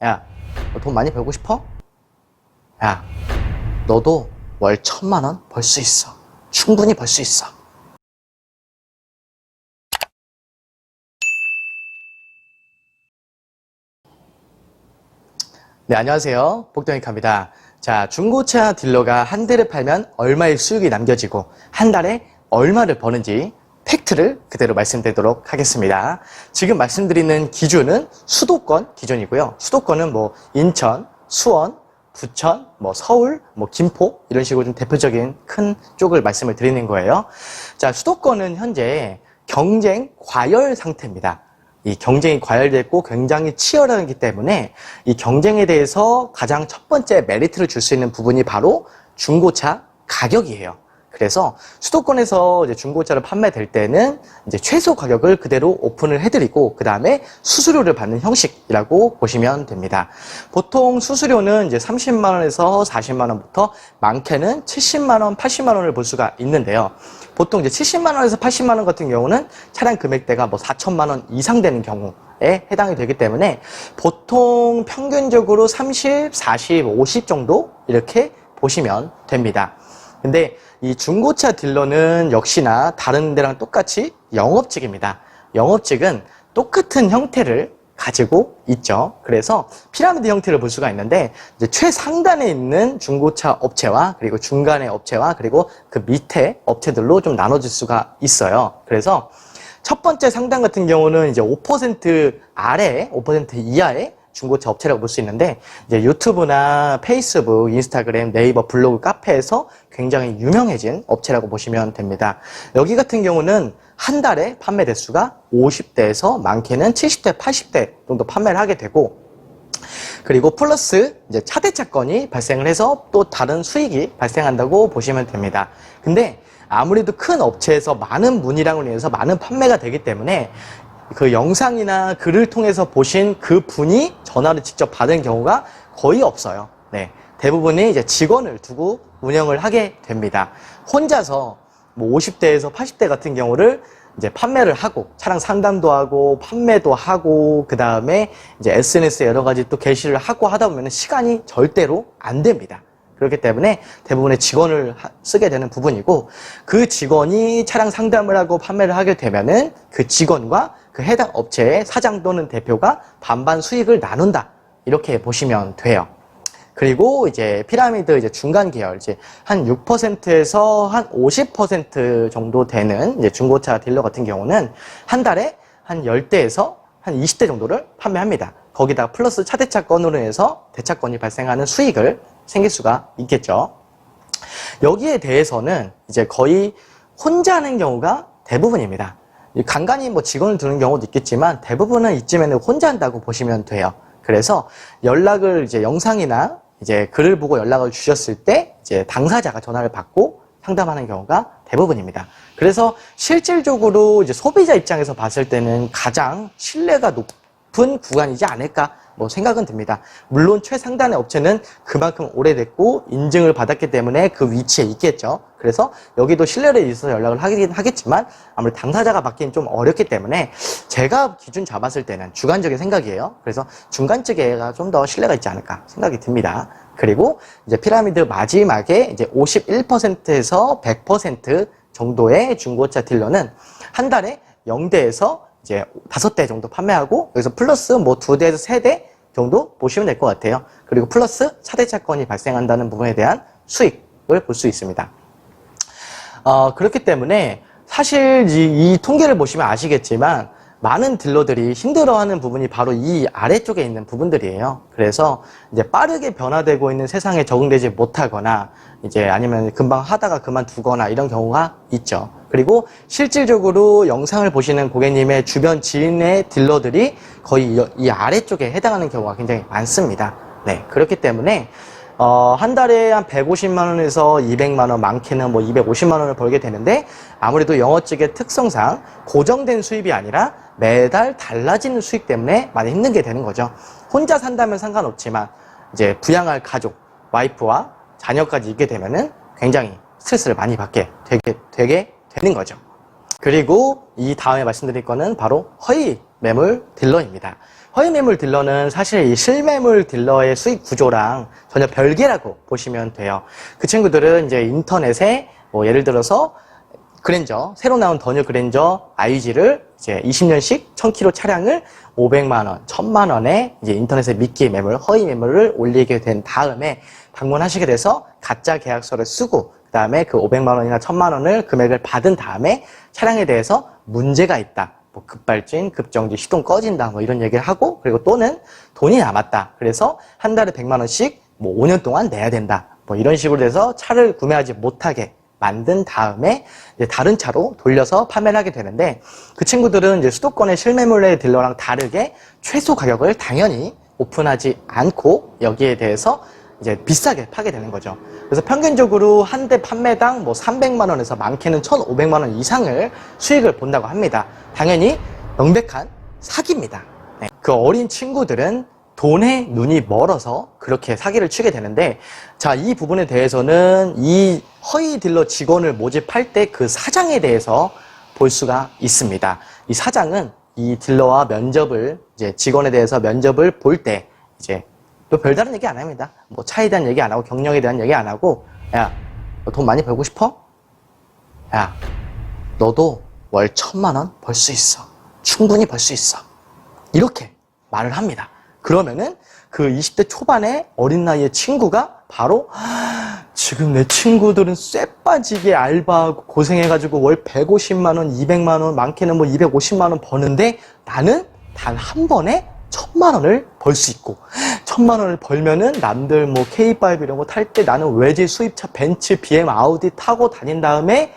야, 너 돈 많이 벌고 싶어? 야, 너도 월 1,000만 원 벌 수 있어. 충분히 벌 수 있어. 네, 안녕하세요. 복동익합니다. 자, 중고차 딜러가 한 대를 팔면 얼마의 수익이 남겨지고 한 달에 얼마를 버는지 팩트를 그대로 말씀드리도록 하겠습니다. 지금 말씀드리는 기준은 수도권 기준이고요. 수도권은 뭐 인천, 수원, 부천, 뭐 서울, 뭐 김포 이런 식으로 좀 대표적인 큰 쪽을 말씀을 드리는 거예요. 자, 수도권은 현재 경쟁 과열 상태입니다. 이 경쟁이 과열됐고 굉장히 치열하기 때문에 이 경쟁에 대해서 가장 첫 번째 메리트를 줄 수 있는 부분이 바로 중고차 가격이에요. 그래서 수도권에서 이제 중고차를 판매될 때는 이제 최소 가격을 그대로 오픈을 해드리고 그 다음에 수수료를 받는 형식이라고 보시면 됩니다. 보통 수수료는 이제 30만 원에서 40만 원부터 많게는 70만 원, 80만 원을 볼 수가 있는데요. 보통 이제 70만 원에서 80만 원 같은 경우는 차량 금액대가 뭐 4천만 원 이상 되는 경우에 해당이 되기 때문에 보통 평균적으로 30, 40, 50 정도 이렇게 보시면 됩니다. 근데 이 중고차 딜러는 역시나 다른 데랑 똑같이 영업직입니다. 영업직은 똑같은 형태를 가지고 있죠. 그래서 피라미드 형태를 볼 수가 있는데 이제 최상단에 있는 중고차 업체와 그리고 중간의 업체와 그리고 그 밑에 업체들로 좀 나눠질 수가 있어요. 그래서 첫 번째 상단 같은 경우는 이제 5% 아래, 5% 이하의 중고차 업체라고 볼 수 있는데 이제 유튜브나 페이스북, 인스타그램, 네이버, 블로그, 카페에서 굉장히 유명해진 업체라고 보시면 됩니다. 여기 같은 경우는 한 달에 판매 대수가 50대에서 많게는 70대, 80대 정도 판매를 하게 되고 그리고 플러스 이제 차대차건이 발생을 해서 또 다른 수익이 발생한다고 보시면 됩니다. 근데 아무래도 큰 업체에서 많은 문의량을 인해서 많은 판매가 되기 때문에 그 영상이나 글을 통해서 보신 그 분이 전화를 직접 받은 경우가 거의 없어요. 네. 대부분이 이제 직원을 두고 운영을 하게 됩니다. 혼자서 뭐 50대에서 80대 같은 경우를 이제 판매를 하고 차량 상담도 하고 판매도 하고 그 다음에 이제 SNS에 여러 가지 또 게시를 하고 하다 보면 시간이 절대로 안 됩니다. 그렇기 때문에 대부분의 직원을 쓰게 되는 부분이고 그 직원이 차량 상담을 하고 판매를 하게 되면은 그 직원과 그 해당 업체의 사장 또는 대표가 반반 수익을 나눈다. 이렇게 보시면 돼요. 그리고 이제 피라미드 이제 중간 계열, 이제 한 6%에서 한 50% 정도 되는 이제 중고차 딜러 같은 경우는 한 달에 한 10대에서 한 20대 정도를 판매합니다. 거기다 플러스 차대차건으로 해서 대차건이 발생하는 수익을 생길 수가 있겠죠. 여기에 대해서는 이제 거의 혼자 하는 경우가 대부분입니다. 간간히 뭐 직원을 두는 경우도 있겠지만 대부분은 이쯤에는 혼자 한다고 보시면 돼요. 그래서 연락을 이제 영상이나 이제 글을 보고 연락을 주셨을 때 이제 당사자가 전화를 받고 상담하는 경우가 대부분입니다. 그래서 실질적으로 이제 소비자 입장에서 봤을 때는 가장 신뢰가 높은 구간이지 않을까 뭐 생각은 듭니다. 물론 최상단의 업체는 그만큼 오래됐고 인증을 받았기 때문에 그 위치에 있겠죠. 그래서 여기도 신뢰를 위해서 연락을 하긴 하겠지만 아무래도 당사자가 받기는 좀 어렵기 때문에 제가 기준 잡았을 때는 주관적인 생각이에요. 그래서 중간쯤에가 좀 더 신뢰가 있지 않을까 생각이 듭니다. 그리고 이제 피라미드 마지막에 이제 51%에서 100% 정도의 중고차 딜러는 한 달에 0대에서 이제 5대 정도 판매하고 여기서 플러스 뭐 2대에서 3대 정도 보시면 될 것 같아요. 그리고 플러스 차대차건이 발생한다는 부분에 대한 수익을 볼 수 있습니다. 그렇기 때문에 사실 이 통계를 보시면 아시겠지만 많은 딜러들이 힘들어하는 부분이 바로 이 아래쪽에 있는 부분들이에요. 그래서 이제 빠르게 변화되고 있는 세상에 적응되지 못하거나 이제 아니면 금방 하다가 그만두거나 이런 경우가 있죠. 그리고 실질적으로 영상을 보시는 고객님의 주변 지인의 딜러들이 거의 이 아래쪽에 해당하는 경우가 굉장히 많습니다. 네, 그렇기 때문에 한 달에 한 150만 원에서 200만 원, 많게는 뭐 250만 원을 벌게 되는데 아무래도 영업직의 특성상 고정된 수입이 아니라 매달 달라지는 수익 때문에 많이 힘든 게 되는 거죠. 혼자 산다면 상관없지만 이제 부양할 가족, 와이프와 자녀까지 있게 되면은 굉장히 스트레스를 많이 받게 되게 되는 거죠. 그리고 이 다음에 말씀드릴 거는 바로 허위 실매물 딜러입니다. 허위매물 딜러는 사실 이 실매물 딜러의 수익 구조랑 전혀 별개라고 보시면 돼요. 그 친구들은 이제 인터넷에 뭐 예를 들어서 그랜저, 새로 나온 더뉴 그랜저 IG를 이제 20년씩 1000km 차량을 500만원, 1000만원에 이제 인터넷에 미끼 매물, 허위 매물을 올리게 된 다음에 방문하시게 돼서 가짜 계약서를 쓰고 그 다음에 그 500만원이나 1000만원을 금액을 받은 다음에 차량에 대해서 문제가 있다. 뭐 급발진, 급정지, 시동 꺼진다 뭐 이런 얘기를 하고 그리고 또는 돈이 남았다. 그래서 한 달에 100만원씩 뭐 5년 동안 내야 된다. 뭐 이런 식으로 돼서 차를 구매하지 못하게 만든 다음에 이제 다른 차로 돌려서 판매를 하게 되는데 그 친구들은 이제 수도권의 실매물의 딜러랑 다르게 최소 가격을 당연히 오픈하지 않고 여기에 대해서 이제 비싸게 파게 되는 거죠. 그래서 평균적으로 한 대 판매당 뭐 300만 원에서 많게는 1,500만 원 이상을 수익을 본다고 합니다. 당연히 명백한 사기입니다. 네. 그 어린 친구들은 돈에 눈이 멀어서 그렇게 사기를 치게 되는데 자, 이 부분에 대해서는 이 허위 딜러 직원을 모집할 때 그 사장에 대해서 볼 수가 있습니다. 이 사장은 이 딜러와 면접을 이제 직원에 대해서 면접을 볼 때 이제 또 별다른 얘기 안 합니다. 뭐 차에 대한 얘기 안 하고 경력에 대한 얘기 안 하고 야, 너 돈 많이 벌고 싶어? 야, 너도 월 1,000만 원 벌 수 있어. 충분히 벌 수 있어. 이렇게 말을 합니다. 그러면은 그 20대 초반의 어린 나이의 친구가 바로 지금 내 친구들은 쇠 빠지게 알바하고 고생해가지고 월 150만 원, 200만 원, 많게는 뭐 250만 원 버는데 나는 단 한 번에 1,000만 원을 벌 수 있고 1,000만 원을 벌면은 남들 뭐 K5 이런 거 탈 때 나는 외제 수입차 벤츠, BM, 아우디 타고 다닌 다음에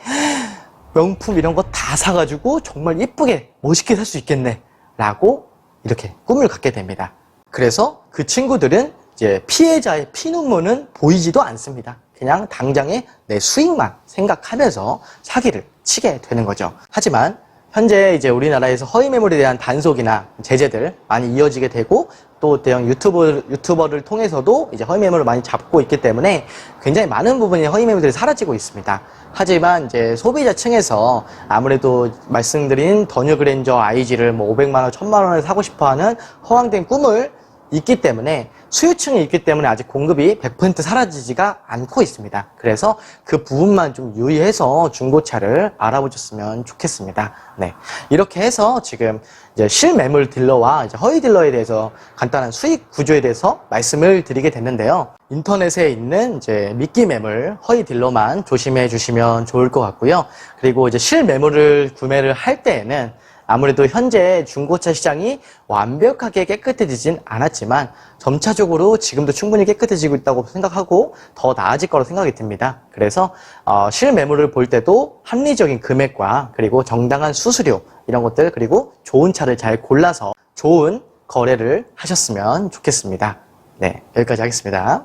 명품 이런 거 다 사가지고 정말 예쁘게 멋있게 살 수 있겠네 라고 이렇게 꿈을 갖게 됩니다. 그래서 그 친구들은 이제 피해자의 피눈물은 보이지도 않습니다. 그냥 당장의 내 수익만 생각하면서 사기를 치게 되는 거죠. 하지만 현재 이제 우리나라에서 허위 매물에 대한 단속이나 제재들 많이 이어지게 되고 또 대형 유튜버를 통해서도 이제 허위 매물을 많이 잡고 있기 때문에 굉장히 많은 부분의 허위 매물들이 사라지고 있습니다. 하지만 이제 소비자층에서 아무래도 말씀드린 더뉴 그랜저 IG를 뭐 500만 원, 1000만 원에 사고 싶어 하는 허황된 꿈을 있기 때문에 수요층이 있기 때문에 아직 공급이 100% 사라지지가 않고 있습니다. 그래서 그 부분만 좀 유의해서 중고차를 알아보셨으면 좋겠습니다. 네. 이렇게 해서 지금 이제 실매물 딜러와 이제 허위 딜러에 대해서 간단한 수익 구조에 대해서 말씀을 드리게 됐는데요. 인터넷에 있는 이제 미끼 매물, 허위 딜러만 조심해 주시면 좋을 것 같고요. 그리고 이제 실매물을 구매를 할 때에는 아무래도 현재 중고차 시장이 완벽하게 깨끗해지진 않았지만 점차적으로 지금도 충분히 깨끗해지고 있다고 생각하고 더 나아질 거라고 생각이 듭니다. 그래서 실매물을 볼 때도 합리적인 금액과 그리고 정당한 수수료 이런 것들 그리고 좋은 차를 잘 골라서 좋은 거래를 하셨으면 좋겠습니다. 네, 여기까지 하겠습니다.